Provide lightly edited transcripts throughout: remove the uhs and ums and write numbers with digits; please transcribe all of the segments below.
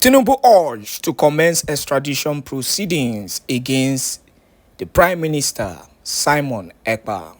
Tinubu urged to commence extradition proceedings against the Prime Minister, Simon Èkpá.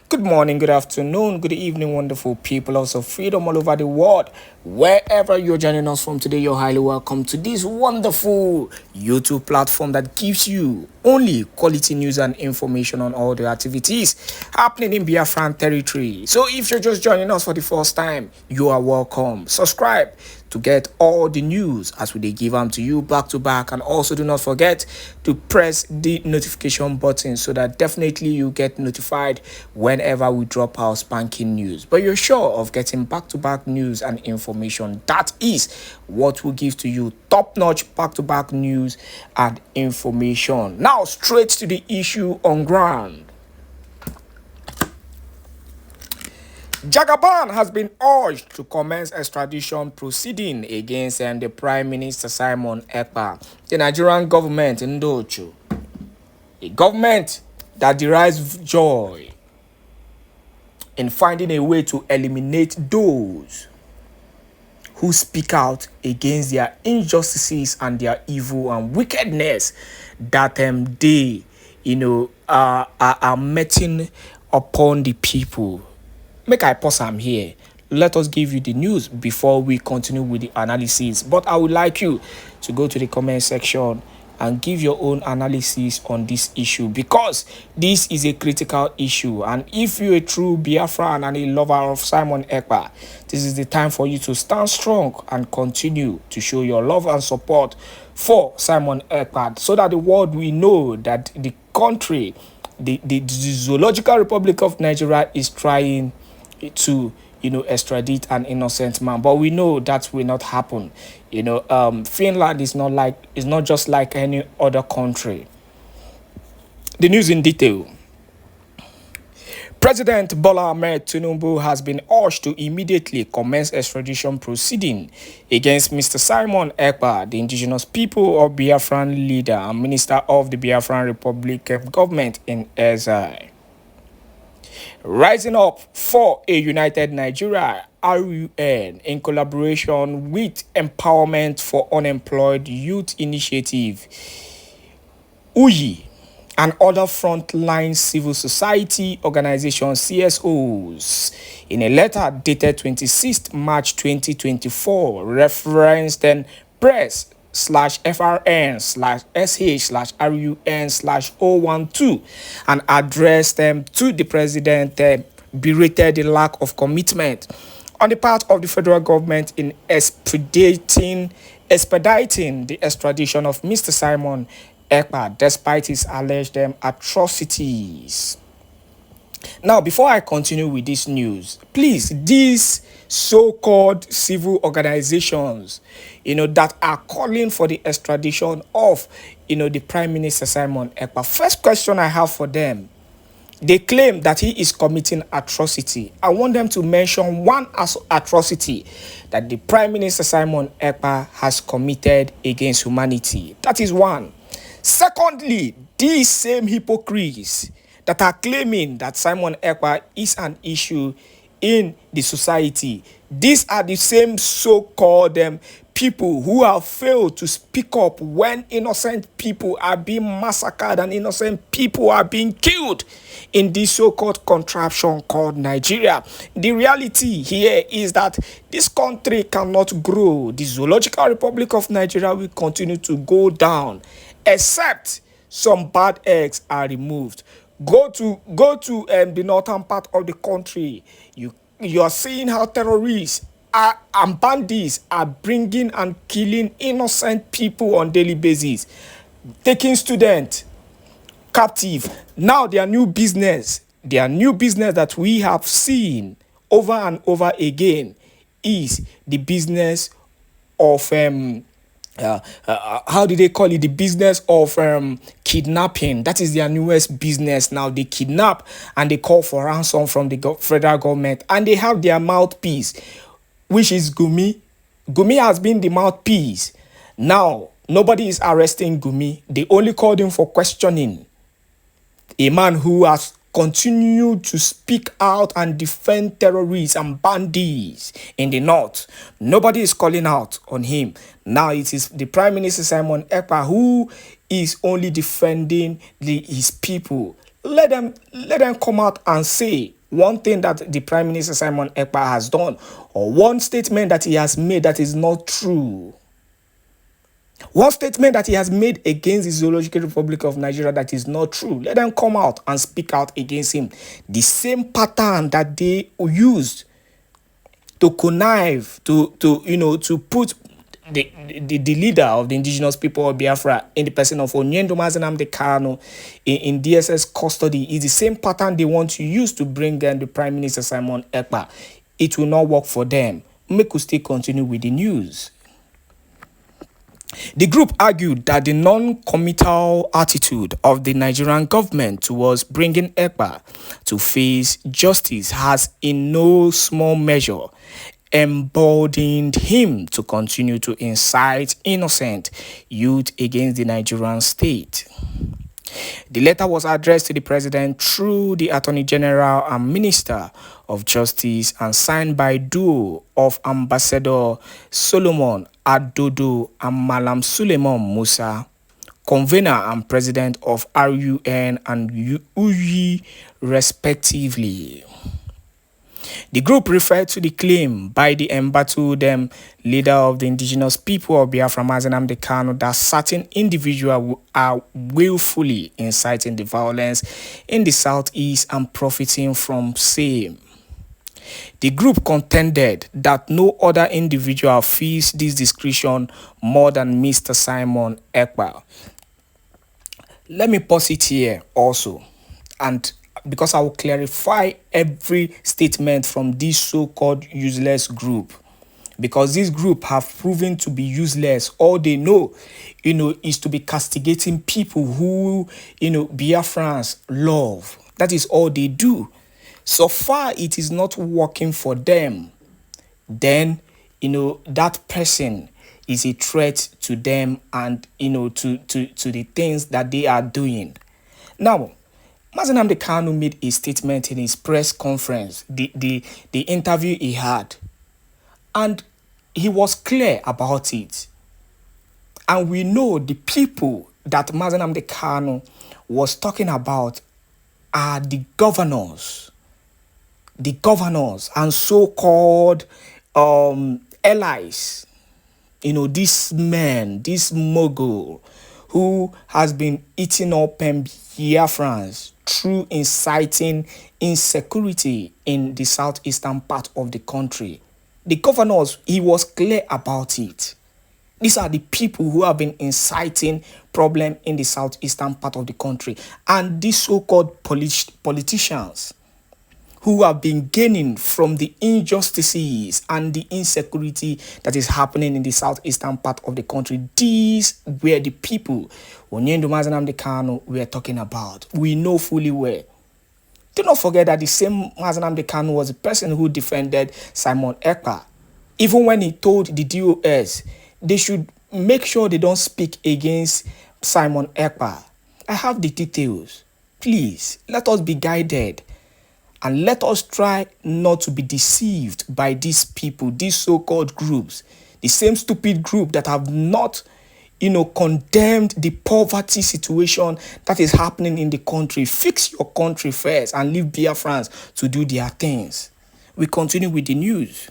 Good morning, good afternoon, good evening, wonderful people of freedom all over the world. Wherever you're joining us from today, you're highly welcome to this wonderful YouTube platform that gives you only quality news and information on all the activities happening in Biafran territory. So if you're just joining us for the first time, you are welcome. Subscribe to get all the news as we give them to you back to back, and also do not forget to press the notification button so that definitely you get notified whenever we drop our spanking news. But you're sure of getting back to back news and information. That is what we give to you, top notch back to back news and information. Now straight to the issue on ground. Jagaban has been urged to commence extradition proceeding against the Prime Minister Simon Èkpá. The Nigerian government, Ndocho, a government that derives joy in finding a way to eliminate those who speak out against their injustices and their evil and wickedness that they, are meting upon the people. Make I pause am here. Let us give you the news before we continue with the analysis. But I would like you to go to the comment section and give your own analysis on this issue, because this is a critical issue. And if you're a true Biafran and a lover of Simon Èkpá, this is the time for you to stand strong and continue to show your love and support for Simon Èkpá, so that the world will know that the country, the Zoological Republic of Nigeria, is trying to extradite an innocent man. But we know that will not happen. Finland is not just like any other country. The news in detail. President Bola Ahmed Tinubu has been urged to immediately commence extradition proceeding against Mr. Simon Èkpá, the indigenous people of Biafran leader and minister of the Biafran Republic government in exile. Rising Up for a United Nigeria, RUN, in collaboration with Empowerment for Unemployed Youth Initiative, UYI, and other frontline civil society organizations, CSOs, in a letter dated 26th March 2024, referenced press/FRN/SH/RUN/012 and addressed them to the president, berated the lack of commitment on the part of the federal government in expediting the extradition of Mr. Simon Èkpá, despite his alleged atrocities. Now, before I continue with this news, please, these so-called civil organizations, that are calling for the extradition of, the Prime Minister Simon Èkpá, first question I have for them, they claim that he is committing atrocity. I want them to mention one atrocity that the Prime Minister Simon Èkpá has committed against humanity. That is one. Secondly, these same hypocrites that are claiming that Simon Èkpá is an issue in the society, these are the same so-called people who have failed to speak up when innocent people are being massacred and innocent people are being killed in this so-called contraption called Nigeria. The reality here is that this country cannot grow. The Zoological Republic of Nigeria will continue to go down, except some bad eggs are removed. Go to the northern part of the country. You are seeing how terrorists and bandits are bringing and killing innocent people on daily basis, taking students captive. Now their new business that we have seen over and over again is the business of how do they call it? The business of kidnapping. That is their newest business now. They kidnap and they call for ransom from the federal government, and they have their mouthpiece, which is Gumi. Gumi has been the mouthpiece. Now, nobody is arresting Gumi. They only called him for questioning. A man who has continue to speak out and defend terrorists and bandits in the north. Nobody is calling out on him. Now it is the Prime Minister Simon Èkpá who is only defending his people. Let them come out and say one thing that the Prime Minister Simon Èkpá has done, or one statement that he has made that is not true. One statement that he has made against the Zoological Republic of Nigeria that is not true. Let them come out and speak out against him. The same pattern that they used to connive, to put the leader of the indigenous people of Biafra in the person of Onyendo Nnamdi Kanu in DSS custody is the same pattern they want to use to bring in the Prime Minister Simon Èkpá. It will not work for them. Make us still continue with the news. The group argued that the non-committal attitude of the Nigerian government towards bringing Èkpá to face justice has in no small measure emboldened him to continue to incite innocent youth against the Nigerian state. The letter was addressed to the president through the Attorney General and Minister of Justice and signed by duo of Ambassador Solomon Adodo and Malam Suleiman Musa, convener and president of RUN and UUI respectively. The group referred to the claim by the embattled leader of the indigenous people of Biafra, Nnamdi Kanu, that certain individuals are willfully inciting the violence in the southeast and profiting from same. The group contended that no other individual feels this discretion more than Mr. Simon Èkpá. Let me pause it here also, and because I will clarify every statement from this so-called useless group, because this group have proven to be useless. All they know, is to be castigating people who, Biafrans love. That is all they do. So far, it is not working for them. Then, that person is a threat to them and, to the things that they are doing. Now, Nnamdi Kanu made a statement in his press conference, the interview he had, and he was clear about it. And we know the people that Nnamdi Kanu was talking about are the governors and so-called allies. This man, this mogul, who has been eating up Biafrans through inciting insecurity in the southeastern part of the country. The governors, he was clear about it. These are the people who have been inciting problem in the southeastern part of the country. And these so-called politicians who have been gaining from the injustices and the insecurity that is happening in the southeastern part of the country. These were the people Onyendo Nnamdi Kanu were talking about. We know fully well. Do not forget that the same Nnamdi Kanu was the person who defended Simon Èkpá. Even when he told the DOS they should make sure they don't speak against Simon Èkpá. I have the details. Please, let us be guided. And let us try not to be deceived by these people, these so-called groups. The same stupid group that have not, condemned the poverty situation that is happening in the country. Fix your country first and leave Biafrans to do their things. We continue with the news.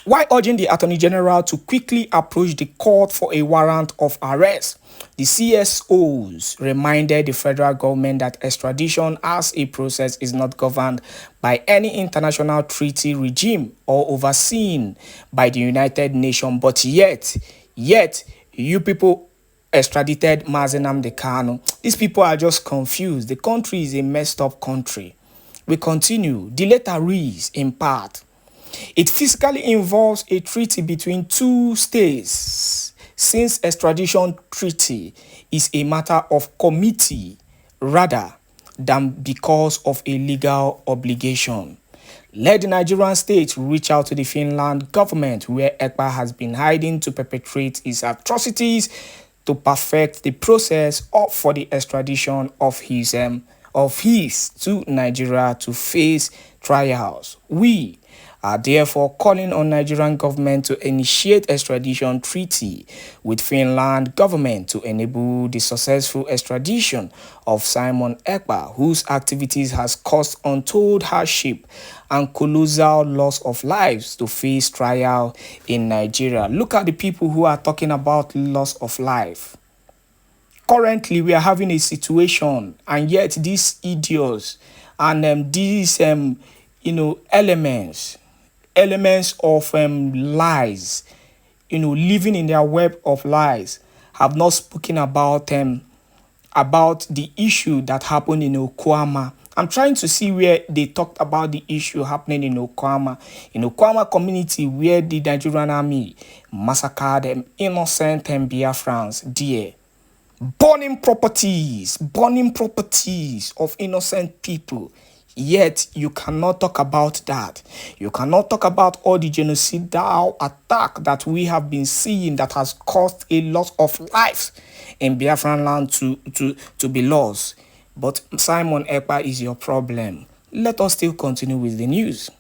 While urging the Attorney General to quickly approach the court for a warrant of arrest, the CSOs reminded the federal government that extradition as a process is not governed by any international treaty regime or overseen by the United Nations. But yet, you people extradited Nnamdi Kanu. These people are just confused. The country is a messed up country. We continue. The letter reads, in part, it physically involves a treaty between two states, since extradition treaty is a matter of committee rather than because of a legal obligation. Let the Nigerian state reach out to the Finland government, where Èkpá has been hiding, to perpetrate his atrocities, to perfect the process for the extradition of his of his to Nigeria to face trials. We are therefore calling on Nigerian government to initiate extradition treaty with Finland government to enable the successful extradition of Simon Èkpá, whose activities has caused untold hardship and colossal loss of lives, to face trial in Nigeria. Look at the people who are talking about loss of life. Currently, we are having a situation, and yet these idiots and these elements of lies, living in their web of lies, have not spoken about the issue that happened in Okwama. I'm trying to see where they talked about the issue happening in Okwama community, where the Nigerian army massacred innocent Biafrans there. Burning properties of innocent people. Yet you cannot talk about that. You cannot talk about all the genocidal attack that we have been seeing that has caused a lot of lives in Biafran land to be lost. But Simon Èkpá is your problem. Let us still continue with the news.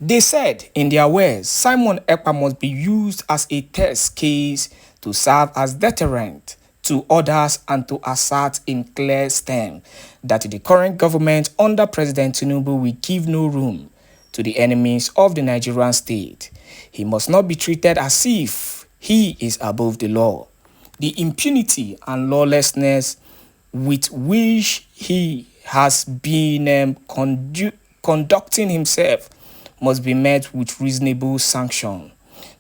They said in their words, Simon Èkpá must be used as a test case to serve as deterrent to others and to assert in clear terms that the current government under President Tinubu will give no room to the enemies of the Nigerian state. He must not be treated as if he is above the law. The impunity and lawlessness with which he has been conducting himself must be met with reasonable sanction.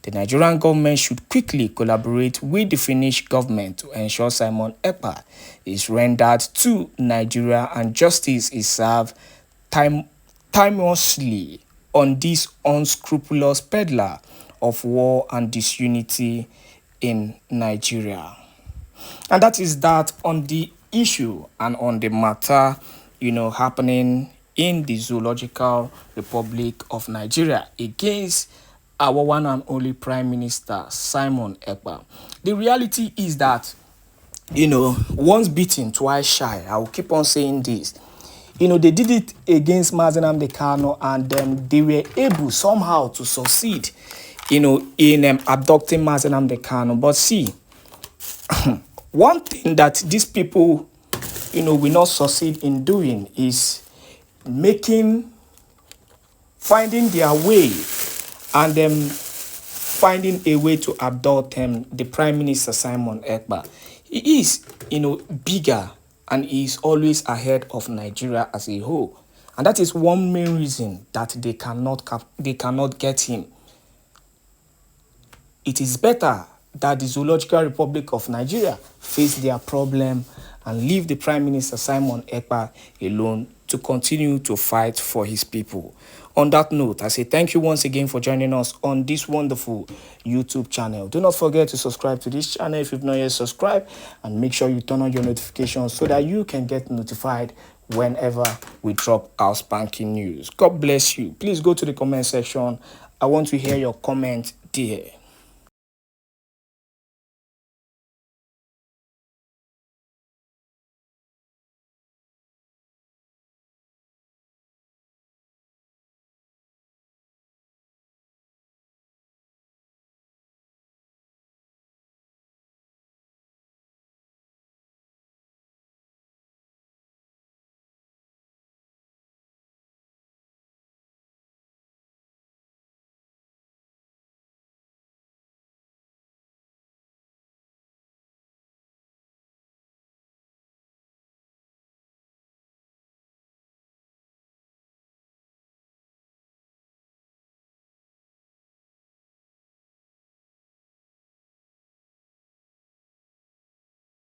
The Nigerian government should quickly collaborate with the Finnish government to ensure Simon Èkpá is rendered to Nigeria and justice is served timelessly on this unscrupulous peddler of war and disunity in Nigeria. And that is that on the issue and on the matter, happening in the Zoological Republic of Nigeria against our one and only Prime Minister, Simon Èkpá. The reality is that, once beaten, twice shy. I will keep on saying this. They did it against Mazi Nnamdi Kanu, and they were able somehow to succeed, in abducting Mazi Nnamdi Kanu. But see, one thing that these people, will not succeed in doing is finding their way and finding a way to abduct the Prime Minister Simon Èkpá. He is, bigger, and he is always ahead of Nigeria as a whole. And that is one main reason that they cannot get him. It is better that the Zoological Republic of Nigeria face their problem and leave the Prime Minister Simon Èkpá alone to continue to fight for his people. On that note, I say thank you once again for joining us on this wonderful YouTube channel. Do not forget to subscribe to this channel if you've not yet subscribed, and make sure you turn on your notifications so that you can get notified whenever we drop our spanking news. God bless you. Please go to the comment section. I want to hear your comment there.